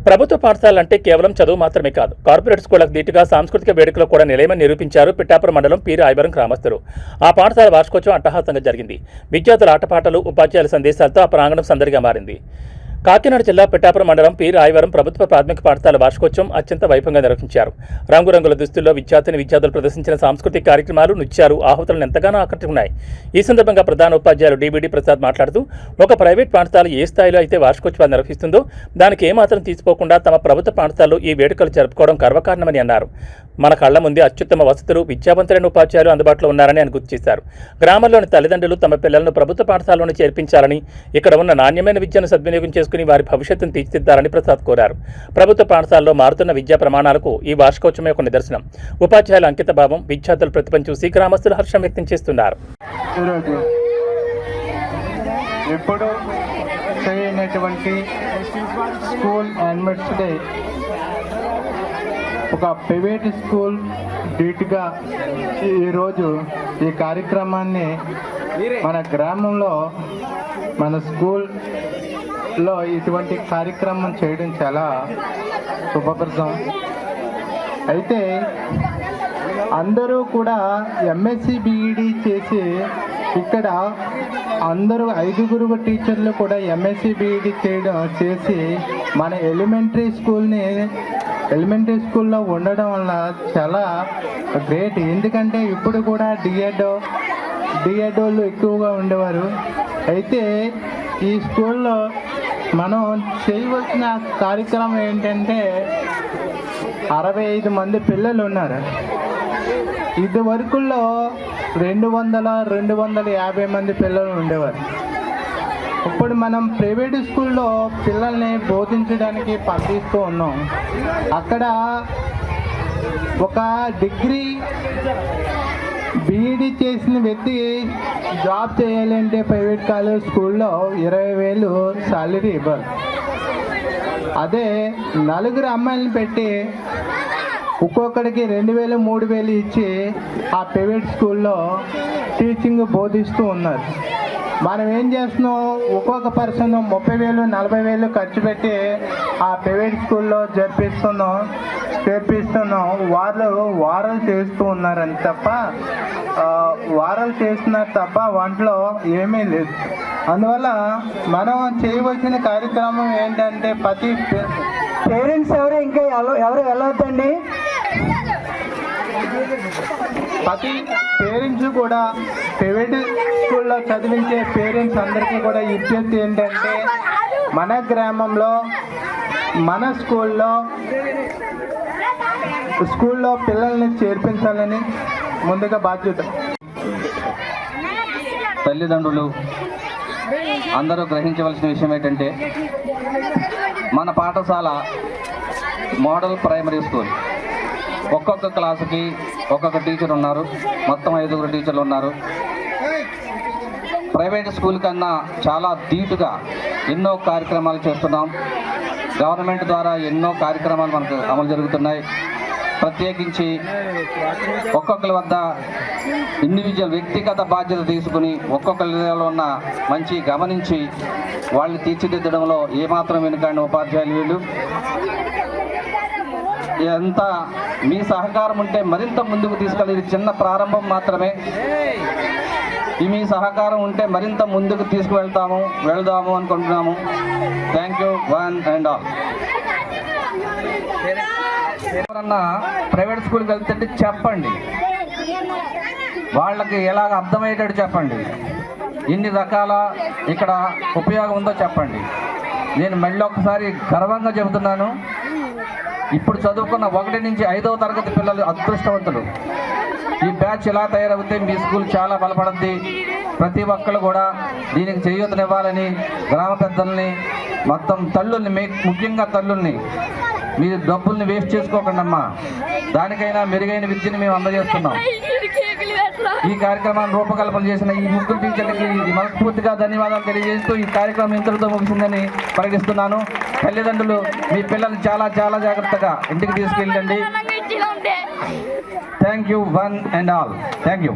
ప్రభుత్వ పాఠశాలంటే కేవలం చదువు మాత్రమే కాదు, కార్పొరేట్ స్కూళ్లకు దీటుగా సాంస్కృతిక వేడుకలు కూడా నిలయమని నిరూపించారు పిఠాపురం మండలం పీరు ఐబరం గ్రామస్తులు. ఆ పాఠశాల వార్షికోత్సవం అట్టహాసంగా జరిగింది. విద్యార్థుల ఆటపాటలు, ఉపాధ్యాయుల సందేశాలతో ఆ ప్రాంగణం సందడిగా మారింది. కాకినాడ జిల్లా పిఠాపురం మండలం పీరు ఐవరం ప్రభుత్వ ప్రాథమిక పాఠశాల వార్షికోత్సవం అత్యంత వైభవంగా నిర్వహించారు. రంగురంగుల దుస్తుల్లో విద్యార్థులు ప్రదర్శించిన సాంస్కృతిక కార్యక్రమాలు, నృత్యాలు ఆహుతులను ఎంతగానో ఆకట్టుకున్నాయి. ఈ సందర్భంగా ప్రధాన ఉపాధ్యాయులు డిబిడి ప్రసాద్ మాట్లాడుతూ, ఒక ప్రైవేట్ పాఠశాల ఏ స్థాయిలో అయితే వార్షికోత్సవాలు నిర్వహిస్తుందో దానికి ఏమాత్రం తీసిపోకుండా తమ ప్రభుత్వ పాఠశాలలో ఈ వేడుకలు జరుపుకోవడం గర్వకారణమని అన్నారు. మన కళ్ల ముందే అత్యుత్తమ వసతులు, విద్యావంతులైన ఉపాధ్యాయులు అందుబాటులో ఉన్నారని ఆయన గుర్తు చేశారు. గ్రామంలోని తల్లిదండ్రులు తమ పిల్లలను ప్రభుత్వ పాఠశాలలోనే చేర్పించాలని, ఇక్కడ ఉన్న నాణ్యమైన విద్యను సద్వినియోగం చేసుకుని వారి భవిష్యత్తును తీర్చిదిద్దాలని ప్రసాద్ కోరారు. ప్రభుత్వ పాఠశాలలో మారుతున్న విద్యా ప్రమాణాలకు ఈ వార్షికోత్సవమే ఒక నిదర్శనం. ఉపాధ్యాయుల అంకిత భావం, విద్యార్థుల ప్రతిభను చూసి గ్రామస్తులు హర్షం వ్యక్తం చేస్తున్నారు. ఎప్పుడు చేయనటువంటి స్కూల్ యాన్యువల్ డే ఒక ప్రైవేట్ స్కూల్ ధీటుగా ఈరోజు ఈ కార్యక్రమాన్ని మన గ్రామంలో మన స్కూల్లో ఇటువంటి కార్యక్రమం చేయడం చాలా శుభప్రదం. అయితే అందరూ కూడా ఎంఎస్సి బిఈడి చేసి ఇక్కడ అందరూ 5 టీచర్లు కూడా ఎంఎస్సి బిఈడి చేసి మన ఎలిమెంటరీ స్కూల్లో ఉండడం వల్ల చాలా గ్రేట్. ఎందుకంటే ఇప్పుడు కూడా డిఎడ్ వాళ్ళు ఎక్కువగా ఉండేవారు. అయితే ఈ స్కూల్లో మనం చేయవలసిన కార్యక్రమం ఏంటంటే 65 మంది పిల్లలు ఉన్నారు. ఇది వరకుల్లో 250 మంది పిల్లలు ఉండేవారు. ఇప్పుడు మనం ప్రైవేట్ స్కూల్లో పిల్లల్ని బోధించడానికి పంపిస్తూ ఉన్నాం. అక్కడ ఒక డిగ్రీ బీఈడి చేసిన వ్యక్తి జాబ్ చేయాలంటే ప్రైవేట్ కాలేజ్ స్కూల్లో 20,000 సాలరీ ఇవ్వాలి. అదే 4 అమ్మాయిలను పెట్టి ఒక్కొక్కడికి 2,000 3,000 ఇచ్చి ఆ ప్రైవేట్ స్కూల్లో టీచింగ్ బోధిస్తూ ఉన్నారు. మనం ఏం చేస్తున్నాం, ఒక్కొక్క పర్సన్ 30,000 40,000 ఖర్చు పెట్టి ఆ ప్రైవేట్ స్కూల్లో చేర్పిస్తున్నాం. వారాలు చేస్తూ ఉన్నారని తప్ప వారాలు చేస్తున్నారు తప్ప వాటిలో ఏమీ లేదు. అందువల్ల మనం చేయవలసిన కార్యక్రమం ఏంటంటే ప్రతి పేరెంట్స్ ఎవరు వెళ్ళొద్దండి. ప్రతి పేరెంట్స్ కూడా ప్రైవేట్ స్కూల్లో చదివించే పేరెంట్స్ అందరికీ కూడా విజ్ఞప్తి ఏంటంటే మన గ్రామంలో మన స్కూల్లో పిల్లల్ని చేర్పించాలని ముందుగా బాధ్యత. తల్లిదండ్రులు అందరూ గ్రహించవలసిన విషయం ఏంటంటే మన పాఠశాల మోడల్ ప్రైమరీ స్కూల్. ఒక్కొక్క క్లాసుకి ఒక్కొక్క టీచర్ ఉన్నారు. మొత్తం 5 టీచర్లు ఉన్నారు. ప్రైవేట్ స్కూల్ కన్నా చాలా ధీటుగా ఎన్నో కార్యక్రమాలు చేస్తున్నాం. గవర్నమెంట్ ద్వారా ఎన్నో కార్యక్రమాలు మనకు అమలు జరుగుతున్నాయి. ప్రత్యేకించి ఒక్కొక్కరి వద్ద ఇండివిజువల్ వ్యక్తిగత బాధ్యత తీసుకుని ఒక్కొక్కరిలో ఉన్న మంచి గమనించి వాళ్ళని తీర్చిదిద్దడంలో ఏమాత్రం వెనుకాడిన ఉపాధ్యాయులు వీళ్ళు. ఎంత మీ సహకారం ఉంటే మరింత ముందుకు తీసుకెళ్ళి, ఇది చిన్న ప్రారంభం మాత్రమే. మీ సహకారం ఉంటే మరింత ముందుకు వెళ్దాము అనుకుంటున్నాము. Thank you one and all. ఎవరన్నా ప్రైవేట్ స్కూల్కి వెళ్తుంటే చెప్పండి, వాళ్ళకి ఎలాగ అర్థమయ్యేటట్టు చెప్పండి, ఎన్ని రకాల ఇక్కడ ఉపయోగం ఉందో చెప్పండి. నేను మళ్ళీ ఒకసారి గర్వంగా చెబుతున్నాను, ఇప్పుడు చదువుకున్న 1 నుంచి 5వ తరగతి పిల్లలు అదృష్టవంతులు. ఈ బ్యాచ్ ఇలా తయారవుతే మీ స్కూల్ చాలా బలపడుద్ది. ప్రతి ఒక్కరు కూడా దీనికి చేయూతనివ్వాలని గ్రామ పెద్దల్ని, మొత్తం తల్లుల్ని, ముఖ్యంగా తల్లుల్ని, మీరు డబ్బుల్ని వేస్ట్ చేసుకోకండి అమ్మా. దానికైనా మెరుగైన విద్యను మేము అందజేస్తున్నాం. ఈ కార్యక్రమాన్ని రూపకల్పన చేసిన ఈ 3 టీచర్లకి మనస్ఫూర్తిగా ధన్యవాదాలు తెలియజేస్తూ ఈ కార్యక్రమం ఇంతటితో ముగిసిందని ప్రకటిస్తున్నాను. తల్లిదండ్రులు మీ పిల్లల్ని చాలా చాలా జాగ్రత్తగా ఇంటికి తీసుకెళ్ళండి. Thank you one and all. Thank you.